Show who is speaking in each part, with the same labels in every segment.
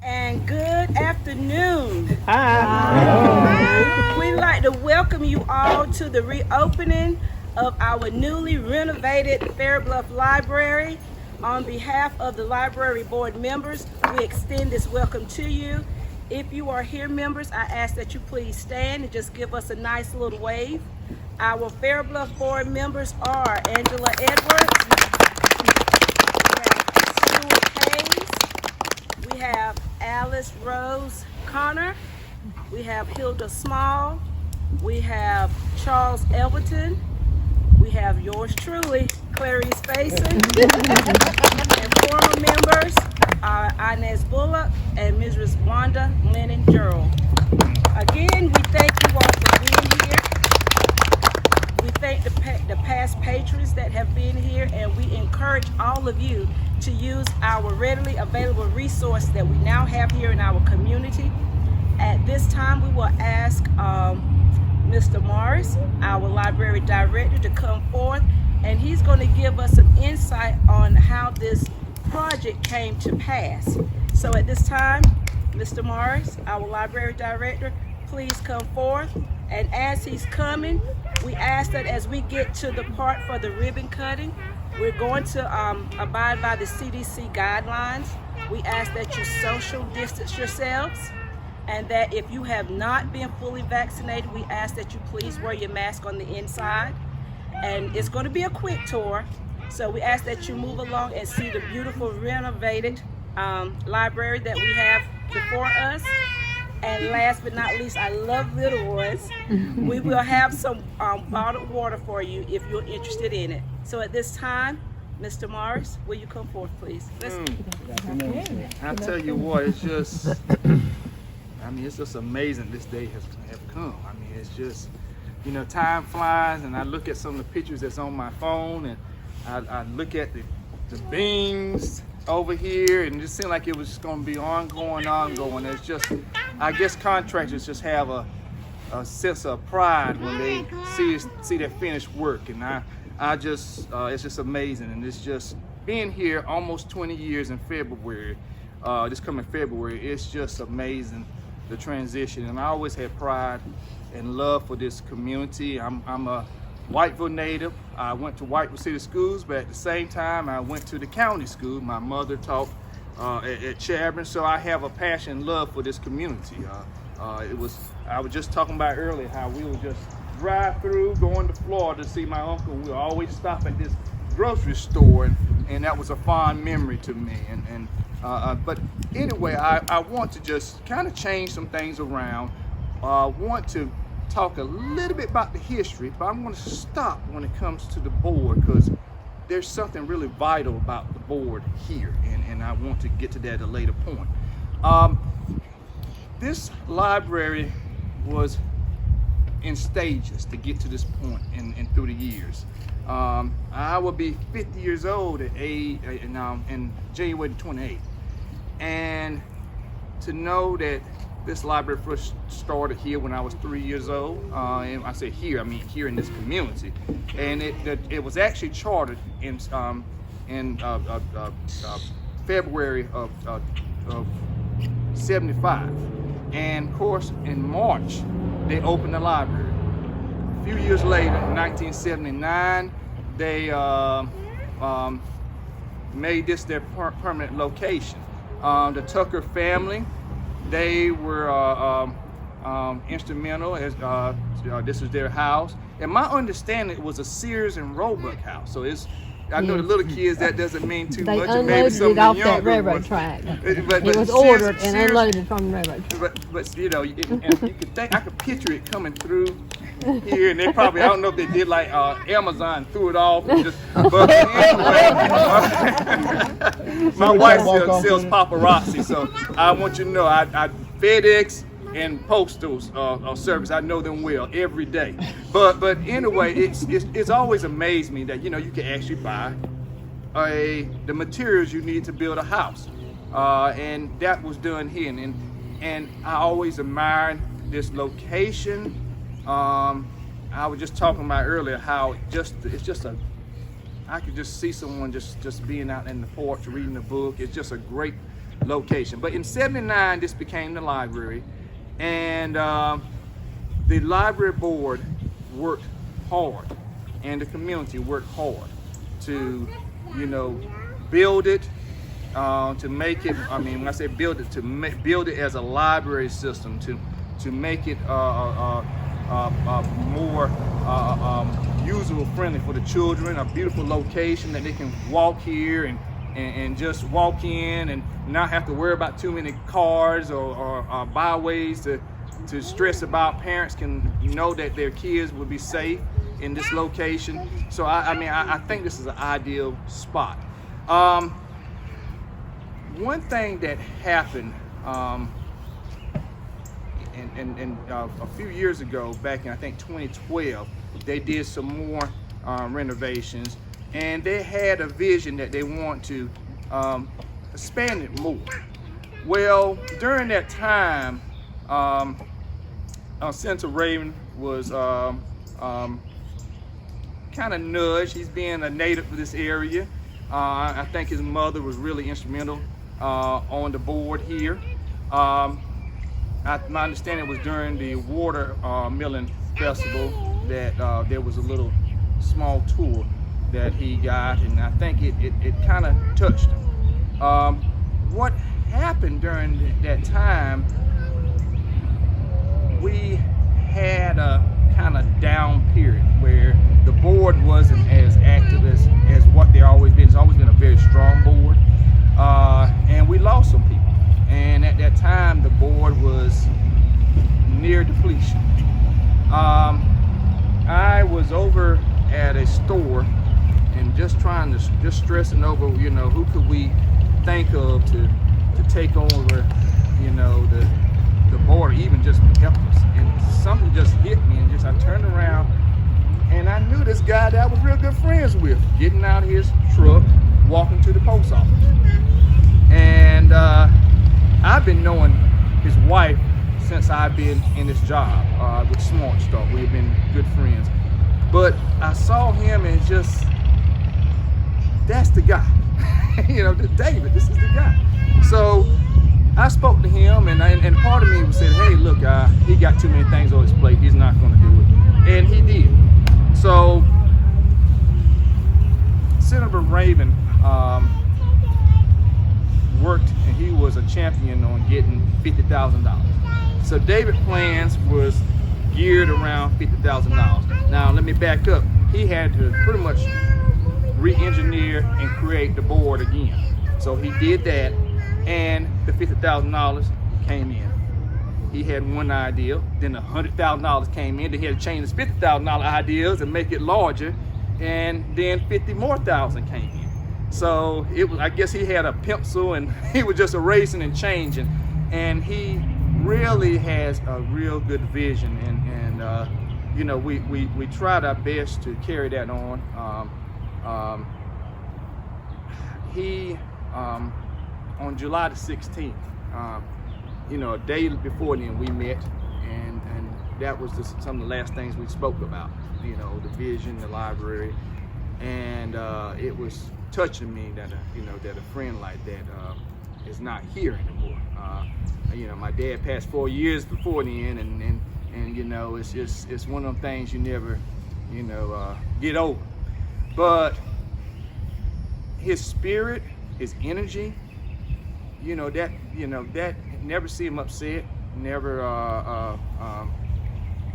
Speaker 1: And good afternoon.
Speaker 2: Hi.
Speaker 1: We'd like to welcome you all to the reopening of our newly renovated Fair Bluff Library. On behalf of the library board members, we extend this welcome to you. If you are here, members, I ask that you please stand and just give us a nice little wave. Our Fair Bluff board members are Angela Edwards, Stuart Hayes, we have Alice Rose Connor, we have Hilda Small, we have Charles Elverton, we have yours truly, Clarice Faison, and former members are Inez Bullock and Mrs. Wanda Lennon Gerald. Again, we thank you all for being here. We thank the past patrons that have been here, and we encourage all of you to use our readily available resource that we now have here in our community. At this time, we will ask Mr. Morris, our library director, to come forth, and he's going to give us some insight on how this project came to pass. So at this time, Mr. Morris, our library director, please come forth. And as he's coming, we ask that as we get to the part for the ribbon cutting, we're going to abide by the CDC guidelines. We ask that you social distance yourselves, and that if you have not been fully vaccinated, we ask that you please wear your mask on the inside. And it's going to be a quick tour, so we ask that you move along and see the beautiful renovated library that we have before us. And last but not least, I love little ones. We will have some bottled water for you if you're interested in it. So at this time, Mr. Morris, will you come forth, please?
Speaker 3: I tell you what, it's just, it's just amazing this day has come. It's just, time flies, and I look at some of the pictures that's on my phone, and I look at the beams over here, and it just seemed like it was just going to be ongoing. It's just, I guess contractors just have a sense of pride when they see their finished work, and I just, it's just amazing. And it's just being here almost 20 years in February, this coming February, it's just amazing, the transition. And I always had pride and love for this community. I'm a Whiteville native. I went to Whiteville City Schools, but at the same time, I went to the county school. My mother taught at Chadron, so I have a passion and love for this community. I was just talking about earlier how we would just drive through, going to Florida to see my uncle. We would always stop at this grocery store, and that was a fond memory to me. But anyway, I want to just kind of change some things around. Want to talk a little bit about the history, but I'm going to stop when it comes to the board, because there's something really vital about the board here, and I want to get to that at a later point. This library was in stages to get to this point and through the years. I will be 50 years old in January 28th, and to know that this library first started here when I was 3 years old, and I say here, I mean here in this community, and it was actually chartered in February of '75, and of course in March they opened the library. A few years later, in 1979, they made this their permanent location. The Tucker family, they were instrumental as this was their house. And my understanding, it was a Sears and Roebuck house. So I know the little kids, that doesn't mean too much.
Speaker 2: They unloaded it off that railroad track. It was ordered and unloaded from the railroad track.
Speaker 3: But you could think, I could picture it coming through here, and they probably, I don't know if they did like Amazon, threw it off and just, but anyway, my wife sells paparazzi, so I want you to know, I FedEx and postal service, I know them well every day. But anyway, it's always amazed me that you can actually buy the materials you need to build a house, and that was done here. And I always admired this location. I was just talking about earlier how I could just see someone just being out in the porch reading a book. It's just a great location. But in '79, this became the library, and the library board worked hard, and the community worked hard to, build it, to make it. I mean, when I say build it, to build it as a library system, to make it more user friendly for the children. A beautiful location that they can walk here and just walk in and not have to worry about too many cars or byways to stress about. Parents can know that their kids will be safe in this location. So I think this is an ideal spot. One thing that happened a few years ago, back in I think 2012, they did some more renovations, and they had a vision that they want to expand it more. Well, during that time, Senator Raven was kind of nudged. He's being a native of this area. I think his mother was really instrumental on the board here. My understanding was during the watermelon festival that there was a little small tour that he got, and I think it kind of touched him. What happened during that time, we had a kind of down period where the board wasn't as active as what they've always been. It's always been a very strong board, and we lost some people. And at that time, the board was near depletion. I was over at a store and just stressing over, who could we think of to take over, the board, or even just help us. And something just hit me, and I turned around, and I knew this guy that I was real good friends with, getting out of his truck, walking to the post office. And I've been knowing his wife since I've been in this job with Smart Start. We've been good friends. But I saw him and that's the guy. David, this is the guy. So I spoke to him, and part of me said, hey, look, he got too many things on his plate. He's not going to do it. And he did. So Senator Raven worked, and he was a champion on getting $50,000. So David's plans was geared around $50,000. Now let me back up. He had to pretty much re-engineer and create the board again. So he did that, and the $50,000 came in. He had one idea, then $100,000 came in. Then he had to change his $50,000 ideas and make it larger, and then 50 more thousand came in. So it was, I guess he had a pencil and he was just erasing and changing, and he really has a real good vision, and we tried our best to carry that on. On July the 16th, a day before then we met, and that was some of the last things we spoke about, the vision, the library, and it was touching me that that a friend like that is not here anymore. My dad passed 4 years before then, and it's one of them things you never get over. But his spirit, his energy, that never see him upset, never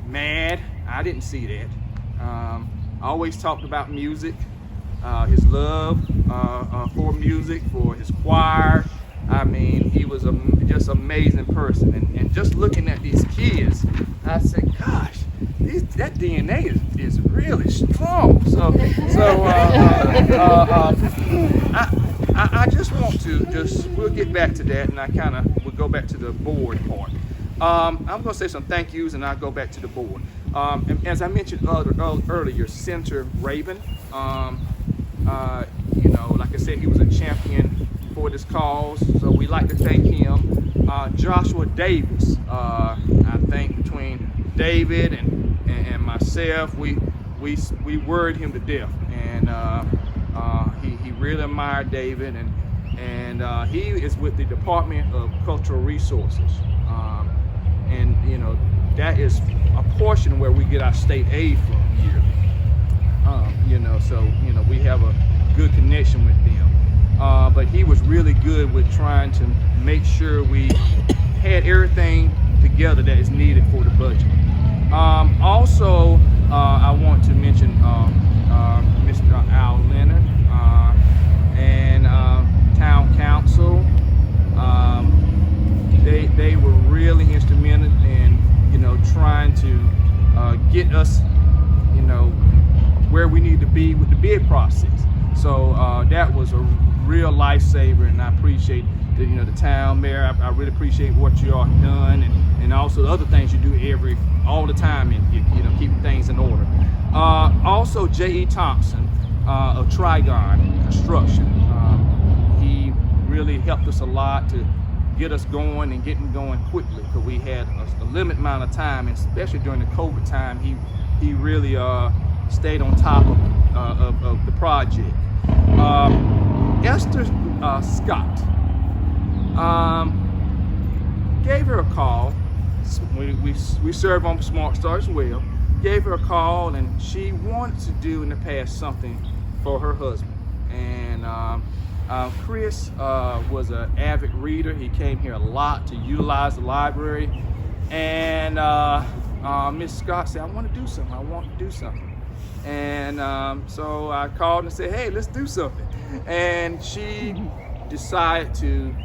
Speaker 3: mad. I didn't see that. Always talked about music, his love for music, for his choir. I mean, he was just amazing person. And just looking at these kids, I said, gosh, that DNA is really strong. I just want to we'll get back to that, and we'll go back to the board part. I'm going to say some thank yous, and I'll go back to the board. As I mentioned earlier, Senator Raven, like I said, he was a champion for this cause, so we like to thank him. Joshua Davis, I think between David and myself, we worried him to death, and he really admired David, and and he is with the Department of Cultural Resources, and you know that is a portion where we get our state aid from yearly. You know, so you know we have a good connection with them. But he was really good with trying to make sure we had everything together that is needed for the budget. Also, I want to mention Mr. Al Leonard and Town Council. They were really instrumental in, you know, trying to get us, you know, where we need to be with the bid process. So that was a real lifesaver, and I appreciate the, you know, the town mayor. I really appreciate what you all have done, and also the other things you do all the time, and you know, keeping things in order. Also, J.E. Thompson of Trigon Construction. He really helped us a lot to get us going and getting going quickly, because we had a limited amount of time, and especially during the COVID time, he really stayed on top of the project. Esther Scott gave her a call. We serve on Smart Start as well. Gave her a call, and she wanted to do in the past something for her husband. And Chris was an avid reader. He came here a lot to utilize the library. And Miss Scott said, I want to do something. And so I called and said, hey, let's do something. And she decided to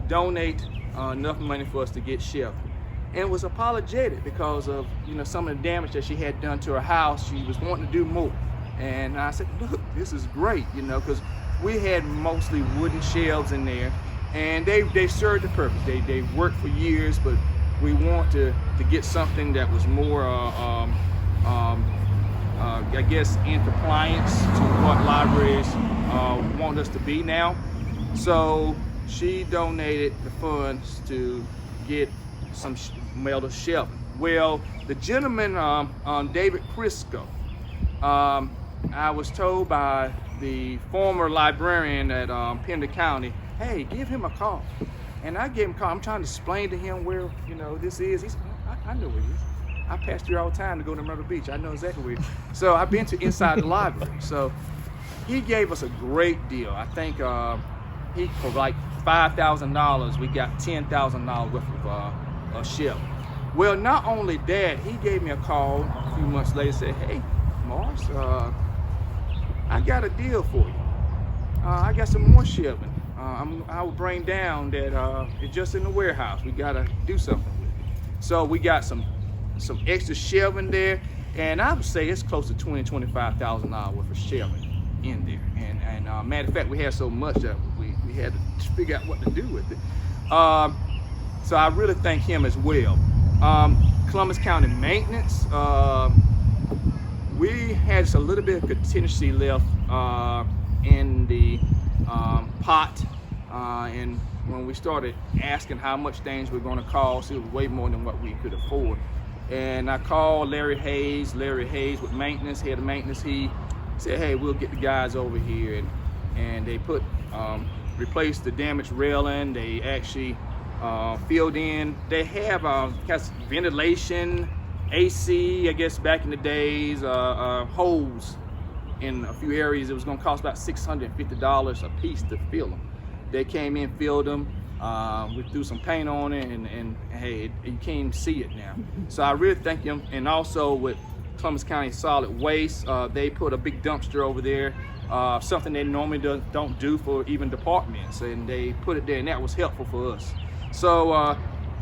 Speaker 3: donate enough money for us to get shelter. And was apologetic because of, you know, some of the damage that she had done to her house. She was wanting to do more. And I said, look, this is great, you know, because we had mostly wooden shelves in there, and they served the purpose. They worked for years, but we want to get something that was more, I guess, in compliance to what libraries want us to be now. So she donated the funds to get some metal shelving. Well, the gentleman, David Crisco, I was told by the former librarian at Pender County, hey, give him a call. And I gave him a call. I'm trying to explain to him where, you know, this is. He said, I know where it is. I pass through all the time to go to Myrtle Beach. I know exactly where it is. So I've been to inside the library. So he gave us a great deal. I think for like $5,000, we got $10,000 worth of shelf. Well, not only that, he gave me a call a few months later and said, hey, Morris, I got a deal for you. I got some more shelving. I will bring down that it's just in the warehouse. We got to do something with it. So we got some extra shelving there, and I would say it's close to $20,000-$25,000 worth of shelving in there. And matter of fact, we had so much that we had to figure out what to do with it. So I really thank him as well. Columbus County Maintenance, we had just a little bit of contingency left in the pot, and when we started asking how much things were going to cost, it was way more than what we could afford. And I called Larry Hayes with maintenance, head of maintenance. He said, hey, we'll get the guys over here, and they replaced the damaged railing. They actually filled in. They have ventilation, AC, I guess back in the days, holes in a few areas. It was going to cost about $650 a piece to fill them. They came in, filled them. We threw some paint on it, and hey, you can't even see it now. So I really thank them. And also with Columbus County Solid Waste, they put a big dumpster over there, something they normally don't do for even departments, and they put it there, and that was helpful for us. So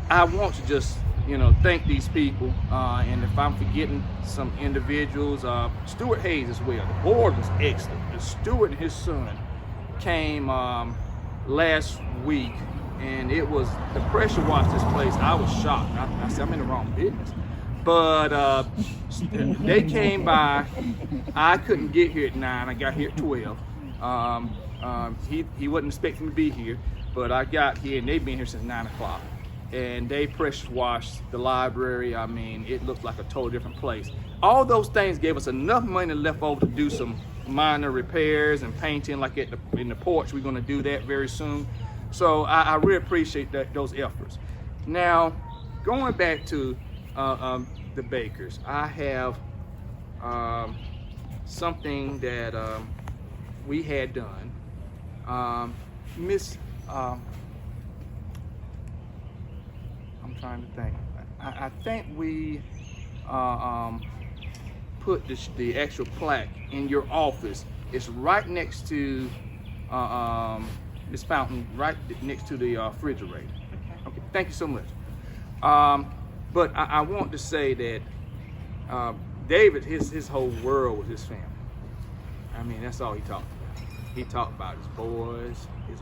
Speaker 3: I want to just, you know, thank these people, and if I'm forgetting some individuals, Stuart Hayes as well. The board was excellent. Stuart and his son came last week, and it was, the pressure washed this place. I was shocked. I said, I'm in the wrong business. But they came by. I couldn't get here at 9. I got here at 12. He wasn't expecting to be here, but I got here, and they've been here since 9 o'clock. And they pressure washed the library. I mean, it looked like a totally different place. All those things gave us enough money left over to do some minor repairs and painting, like in the porch. We're going to do that very soon. So I really appreciate those efforts. Now, going back to the Bakers, I have something that we had done. I'm trying to think. I think we put the actual plaque in your office. It's right next to Miss Fountain, right next to the refrigerator. Okay, thank you so much. But I want to say that David, his whole world was his family. I mean, that's all he talked about. He talked about his boys, his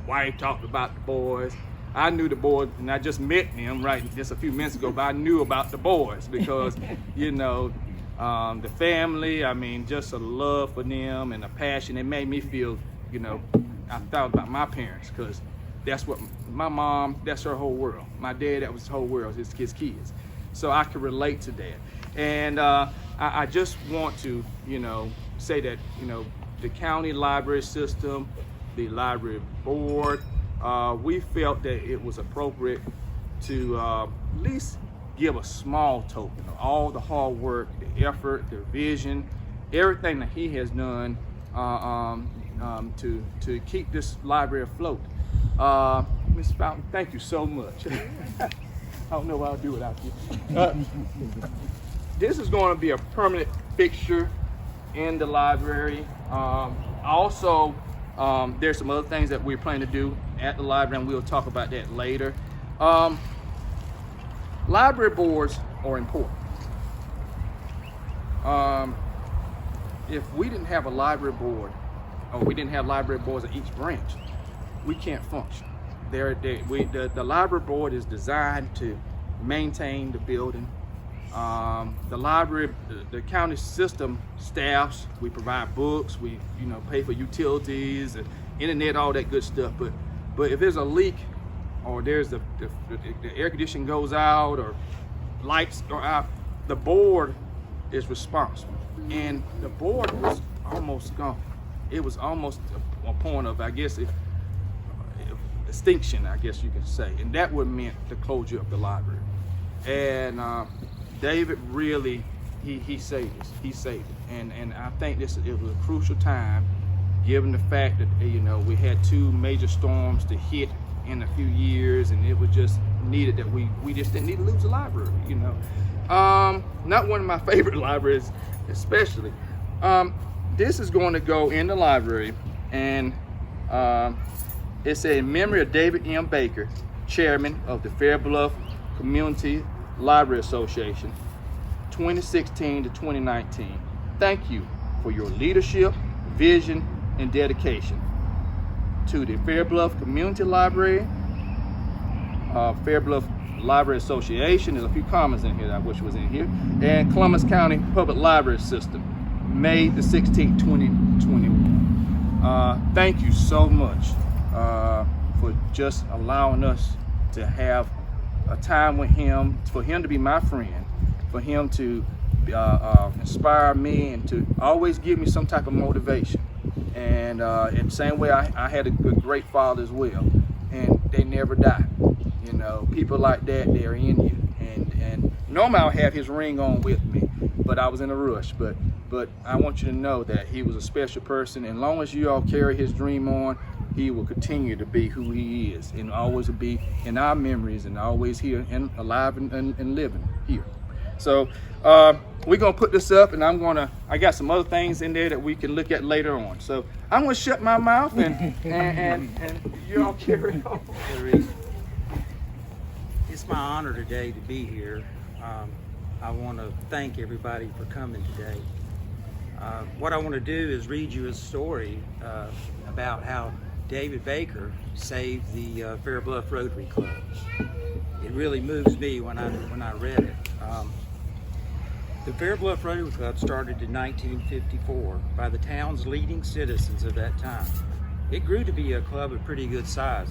Speaker 3: wife talked about the boys. I knew the boys, and I just met them just a few minutes ago, but I knew about the boys because, you know, the family, I mean, just a love for them and a passion. It made me feel, you know, I thought about my parents, because that's what my mom, that's her whole world. My dad, that was his whole world, his kids. So I could relate to that. And I just want to, you know, say that, you know, the county library system, the library board, we felt that it was appropriate to at least give a small token of all the hard work, the effort, the vision, everything that he has done to keep this library afloat. Ms. Fountain, thank you so much. I don't know what I'll do without you. This is going to be a permanent fixture in the library. Also, there's some other things that we're planning to do at the library, and we'll talk about that later. Library boards are important. If we didn't have a library board, or we didn't have library boards at each branch, we can't function. The library board is designed to maintain the building. The library, the county system staffs, we provide books, we pay for utilities and internet, all that good stuff. But if there's a leak, or there's the air conditioning goes out, or lights go out, the board is responsible. And the board was almost gone. It was almost a point of, I guess, extinction, I guess you could say. And that would meant the closure of the library. And David really, he saved us. He saved it. And I think it was a crucial time, given the fact that, we had 2 major storms to hit in a few years, and it was just needed that we just didn't need to lose the library, Not one of my favorite libraries, especially. This is going to go in the library, and it's in memory of David M. Baker, chairman of the Fair Bluff Community Library Association, 2016 to 2019. Thank you for your leadership, vision, and dedication to the Fair Bluff Community Library, Fair Bluff Library Association. There's a few comments in here that I wish was in here, and Columbus County Public Library System, May the 16th, 2021. Thank you so much for just allowing us to have a time with him, for him to be my friend, for him to inspire me and to always give me some type of motivation. And in the same way, I had a great father as well, and they never die. People like that, they're in you. And normally I'll have his ring on with me, but I was in a rush. But I want you to know that he was a special person, and as long as you all carry his dream on, he will continue to be who he is, and always will be in our memories, and always here and alive and living here. So we're gonna put this up, and I got some other things in there that we can look at later on. So I'm gonna shut my mouth and you all carry on.
Speaker 4: It's my honor today to be here. I want to thank everybody for coming today. What I want to do is read you a story about how David Baker saved the Fair Bluff Rotary Club. It really moves me when I read it. The Fair Bluff Rotary Club started in 1954 by the town's leading citizens of that time. It grew to be a club of pretty good size,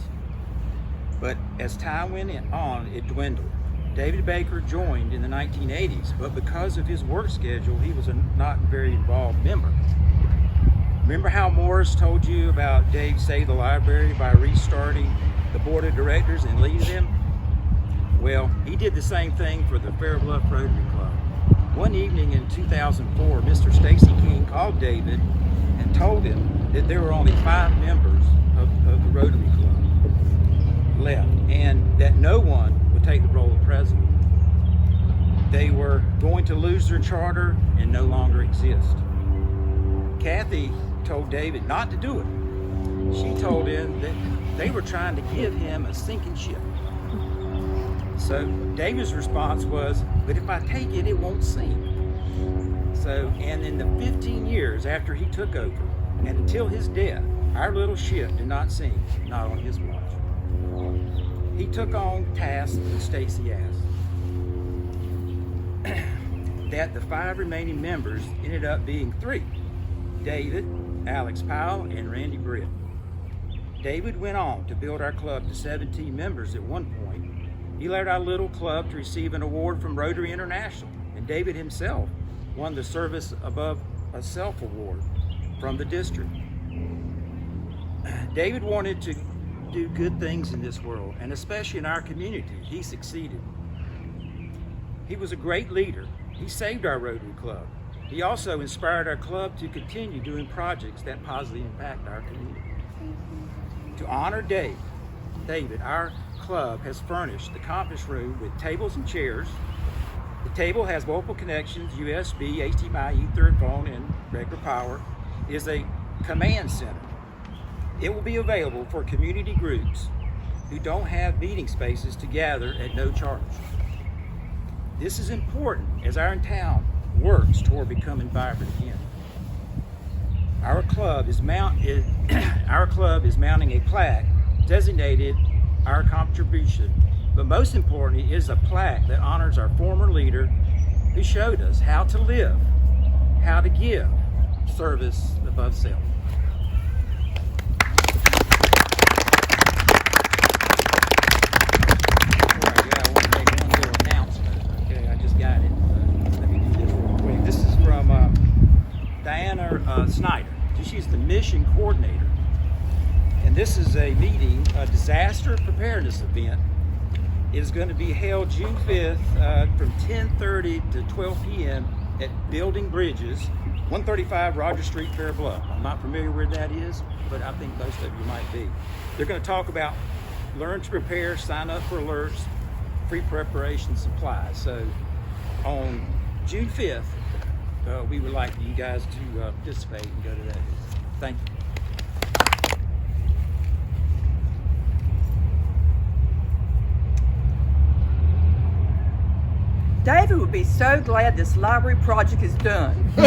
Speaker 4: but as time went on, it dwindled. David Baker joined in the 1980s, but because of his work schedule, he was not a very involved member. Remember how Morris told you about Dave saved the library by restarting the board of directors and leading them? Well, he did the same thing for the Fair Bluff Rotary Club. One evening in 2004, Mr. Stacy King called David and told him that there were only 5 members of the Rotary Club left, and that no one would take the role of president. They were going to lose their charter and no longer exist. Kathy told David not to do it. She told him that they were trying to give him a sinking ship. So David's response was, but if I take it, it won't sink. So, and in the 15 years after he took over, and until his death, our little ship did not sink, not on his watch. He took on tasks that Stacy asked. That the 5 remaining members ended up being 3. David, Alex Powell, and Randy Britt. David went on to build our club to 17 members at one point. He led our little club to receive an award from Rotary International, and David himself won the Service Above a Self award from the district. David wanted to do good things in this world, and especially in our community. He succeeded. He was a great leader. He saved our Rotary Club. He also inspired our club to continue doing projects that positively impact our community. To honor David, our club has furnished the conference room with tables and chairs. The table has multiple connections, USB, HDMI, Ethernet, phone, and regular power. It is a command center. It will be available for community groups who don't have meeting spaces to gather at no charge. This is important as our town works toward becoming vibrant again. Our club is mounting a plaque designated our contribution, but most importantly is a plaque that honors our former leader who showed us how to live, how to give service above self. Snyder. She's the mission coordinator. And this is a meeting, a disaster preparedness event. It is going to be held June 5th from 10:30 to 12 p.m. at Building Bridges, 135 Rogers Street, Fair Bluff. I'm not familiar where that is, but I think most of you might be. They're going to talk about learn to prepare, sign up for alerts, free preparation supplies. So on June 5th, we would like you guys to participate and go to that. Thank you.
Speaker 5: David would be so glad this library project is done. He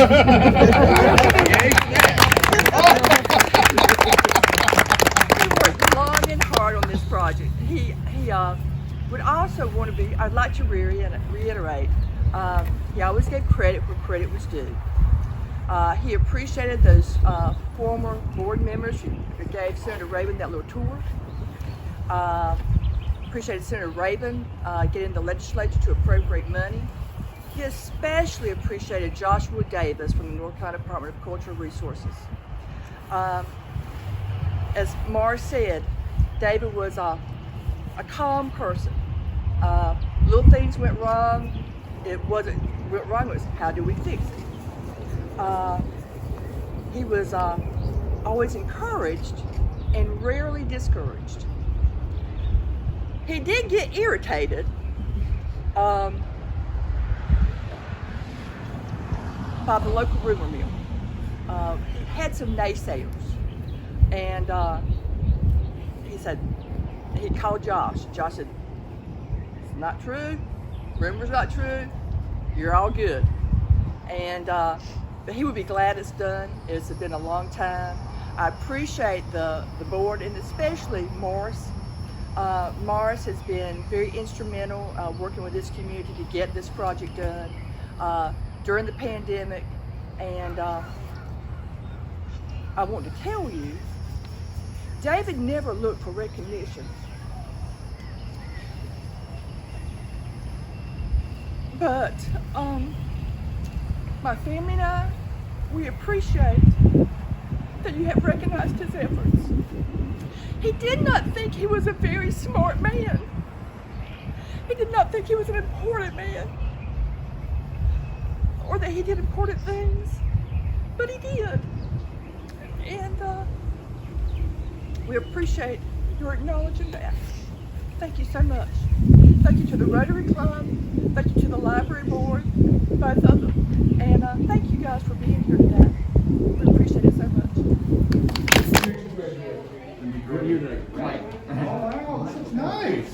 Speaker 5: worked long and hard on this project. He would also want to be, I'd like to reiterate, he always gave credit where credit was due. He appreciated those former board members who gave Senator Rabin that little tour. Appreciated Senator Rabin getting the legislature to appropriate money. He especially appreciated Joshua Davis from the North Carolina Department of Cultural Resources. As Mars said, David was a calm person. Little things went wrong. It wasn't went wrong. It was how do we fix it? He was always encouraged and rarely discouraged. He did get irritated by the local rumor mill. He had some naysayers, and he called Josh. Josh said, "It's not true. Rumor's not true. You're all good." And but he would be glad it's done. It's been a long time. I appreciate the board, and especially Morris. Morris has been very instrumental working with this community to get this project done during the pandemic. And I want to tell you, David never looked for recognition. But my family and I, we appreciate that you have recognized his efforts. He did not think he was a very smart man. He did not think he was an important man, or that he did important things, but he did. And we appreciate your acknowledging that. Thank you so much. Thank you to the Rotary Club. Thank you to the Library Board, both of them. And thank you guys for being here today. We appreciate it so much.
Speaker 6: Wow, this is nice.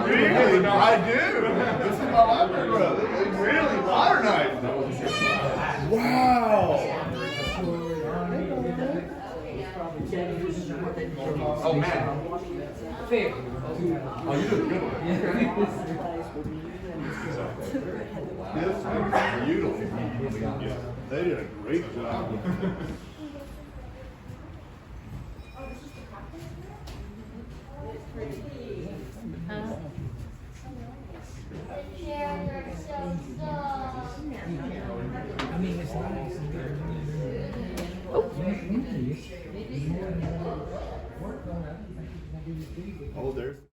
Speaker 6: Really? No, I do. This is my library room. It's really modernized. Wow. Oh, man. Oh, you did a good one. This is beautiful. They did a great job. Oh, there's